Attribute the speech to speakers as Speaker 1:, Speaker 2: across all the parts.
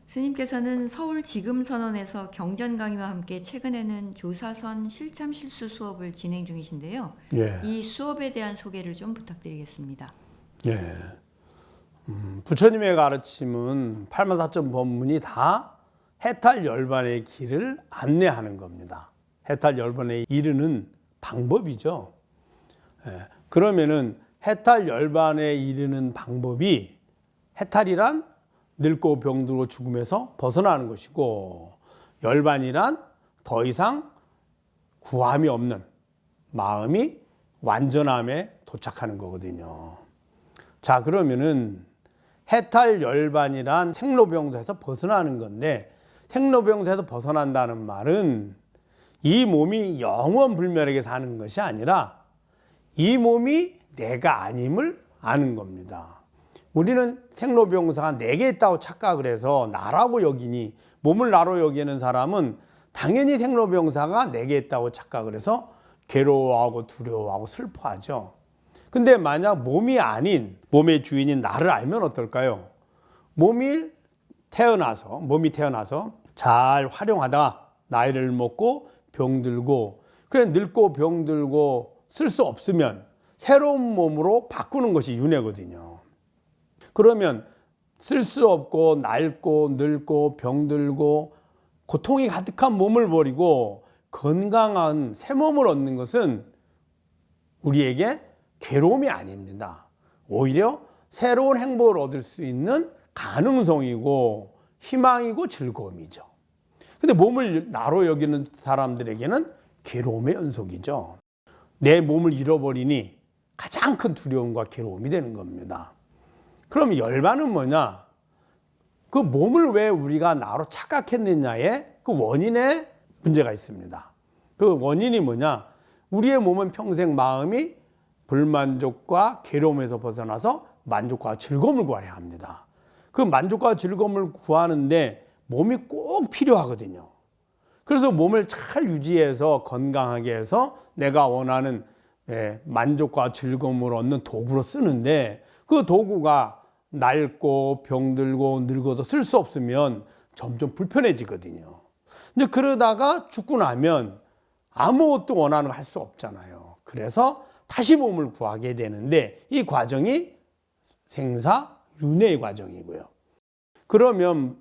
Speaker 1: 스님께서는 서울 지금선언에서 경전 강의와 함께 최근에는 조사선 실참 실수 수업을 진행 중이신데요.
Speaker 2: 예.
Speaker 1: 이 수업에 대한 소개를 좀 부탁드리겠습니다.
Speaker 2: 예. 부처님의 가르침은 84점 법문이 다 해탈 열반의 길을 안내하는 겁니다. 해탈 열반에 이르는 방법이죠. 예. 그러면은 해탈 열반에 이르는 방법이, 해탈이란 늙고 병들고 죽음에서 벗어나는 것이고, 열반이란 더 이상 구함이 없는 마음이 완전함에 도착하는 거거든요. 자, 그러면은 해탈 열반이란 생로병사에서 벗어나는 건데, 생로병사에서 벗어난다는 말은 이 몸이 영원 불멸하게 사는 것이 아니라 이 몸이 내가 아님을 아는 겁니다. 우리는 생로병사가 내게 있다고 착각을 해서 나라고 여기니, 몸을 나로 여기는 사람은 당연히 생로병사가 내게 있다고 착각을 해서 괴로워하고 두려워하고 슬퍼하죠. 근데 만약 몸이 아닌, 몸의 주인인 나를 알면 어떨까요? 몸이 태어나서 잘 활용하다가 나이를 먹고 병들고, 그래 늙고 병들고 쓸 수 없으면 새로운 몸으로 바꾸는 것이 윤회거든요. 그러면 쓸 수 없고 낡고 늙고 병들고 고통이 가득한 몸을 버리고 건강한 새 몸을 얻는 것은 우리에게 괴로움이 아닙니다. 오히려 새로운 행복을 얻을 수 있는 가능성이고 희망이고 즐거움이죠. 근데 몸을 나로 여기는 사람들에게는 괴로움의 연속이죠. 내 몸을 잃어버리니 가장 큰 두려움과 괴로움이 되는 겁니다. 그럼 열반은 뭐냐? 그 몸을 왜 우리가 나로 착각했느냐에 그 원인에 문제가 있습니다. 그 원인이 뭐냐? 우리의 몸은 평생 마음이 불만족과 괴로움에서 벗어나서 만족과 즐거움을 구하려 합니다. 그 만족과 즐거움을 구하는데 몸이 꼭 필요하거든요. 그래서 몸을 잘 유지해서 건강하게 해서 내가 원하는 만족과 즐거움을 얻는 도구로 쓰는데, 그 도구가 낡고 병들고 늙어서 쓸 수 없으면 점점 불편해지거든요. 이제 그러다가 죽고 나면 아무것도 원하는 거 할 수 없잖아요. 그래서 다시 몸을 구하게 되는데, 이 과정이 생사윤회의 과정이고요. 그러면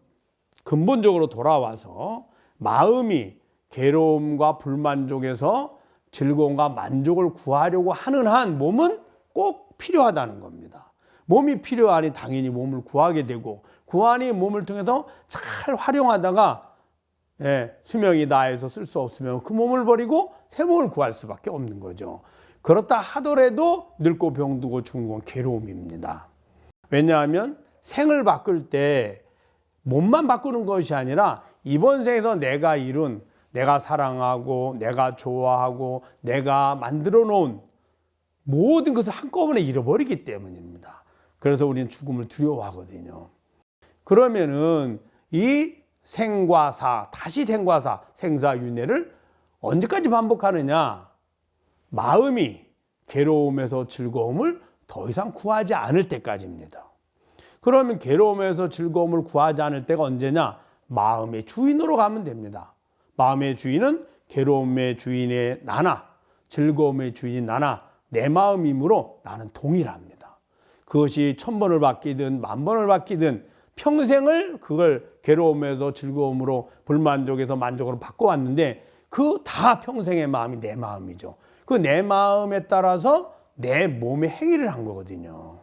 Speaker 2: 근본적으로 돌아와서 마음이 괴로움과 불만족에서 즐거움과 만족을 구하려고 하는 한 몸은 꼭 필요하다는 겁니다. 몸이 필요하니 당연히 몸을 구하게 되고, 구하니 몸을 통해서 잘 활용하다가 수명이 다해서 쓸 수 없으면 그 몸을 버리고 새 몸을 구할 수밖에 없는 거죠. 그렇다 하더라도 늙고 병들고 죽는 건 괴로움입니다. 왜냐하면 생을 바꿀 때 몸만 바꾸는 것이 아니라 이번 생에서 내가 이룬, 내가 사랑하고 내가 좋아하고 내가 만들어 놓은 모든 것을 한꺼번에 잃어버리기 때문입니다. 그래서 우리는 죽음을 두려워하거든요. 그러면은 이 생과 사, 다시 생과 사, 생사윤회를 언제까지 반복하느냐? 마음이 괴로움에서 즐거움을 더 이상 구하지 않을 때까지입니다. 그러면 괴로움에서 즐거움을 구하지 않을 때가 언제냐? 마음의 주인으로 가면 됩니다. 마음의 주인은 괴로움의 주인의 나나 즐거움의 주인인 나나 내 마음이므로 나는 동일합니다. 그것이 1000번을 바뀌든 10,000번을 바뀌든 평생을 그걸 괴로움에서 즐거움으로 불만족에서 만족으로 바꿔왔는데, 그 다 평생의 마음이 내 마음이죠. 그 내 마음에 따라서 내 몸의 행위를 한 거거든요.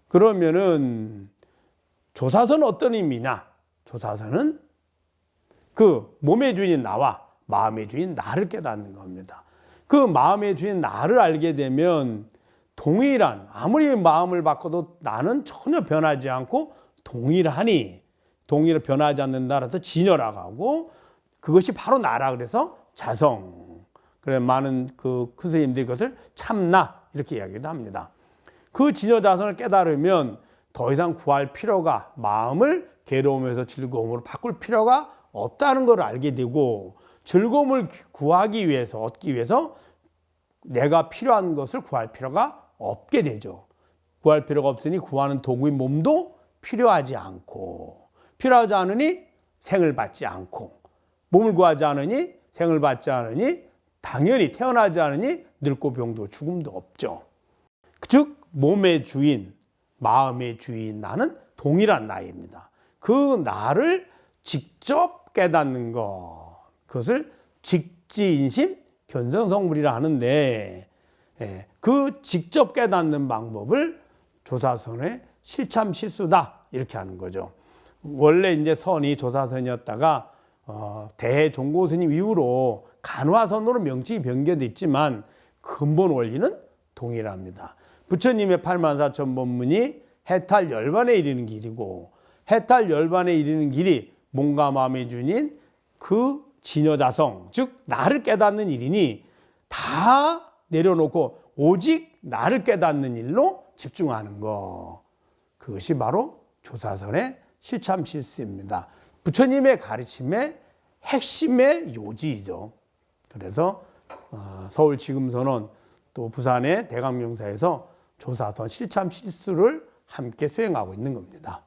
Speaker 2: 그러면은 조사선은 어떤 의미냐? 조사선은 그 몸의 주인인 나와 마음의 주인 나를 깨닫는 겁니다. 그 마음의 주인 나를 알게 되면 동일한, 아무리 마음을 바꿔도 나는 전혀 변하지 않고 동일하니, 동일을 변하지 않는다라서 진여라고, 그것이 바로 나라 그래서 자성. 그래 많은 그 스님들이 그것을 참나 이렇게 이야기도 합니다. 그 진여 자성을 깨달으면 더 이상 구할 필요가, 마음을 괴로움에서 즐거움으로 바꿀 필요가 없다는 걸 알게 되고, 즐거움을 구하기 위해서, 얻기 위해서 내가 필요한 것을 구할 필요가 없게 되죠. 구할 필요가 없으니 구하는 도구인 몸도 필요하지 않고, 필요하지 않으니 생을 받지 않고, 몸을 구하지 않으니 생을 받지 않으니 당연히 태어나지 않으니 늙고 병도 죽음도 없죠. 즉 몸의 주인, 마음의 주인 나는 동일한 나입니다. 그 나를 직접 깨닫는 것, 그것을 직지인심 견성성불이라 하는데, 그 직접 깨닫는 방법을 조사선의 실참실수다 이렇게 하는 거죠. 원래 이제 선이 조사선이었다가 대종고 스님 이후로 간화선으로 명칭이 변경됐지만 근본 원리는 동일합니다. 부처님의 84,000법문이 해탈 열반에 이르는 길이고, 해탈 열반에 이르는 길이 몸과 마음의 주인 그 진여자성, 즉 나를 깨닫는 일이니 다 내려놓고 오직 나를 깨닫는 일로 집중하는 것, 그것이 바로 조사선의 실참실수입니다. 부처님의 가르침의 핵심의 요지이죠. 그래서 서울 지금선언 또 부산의 대강명사에서 조사선 실참실수를 함께 수행하고 있는 겁니다.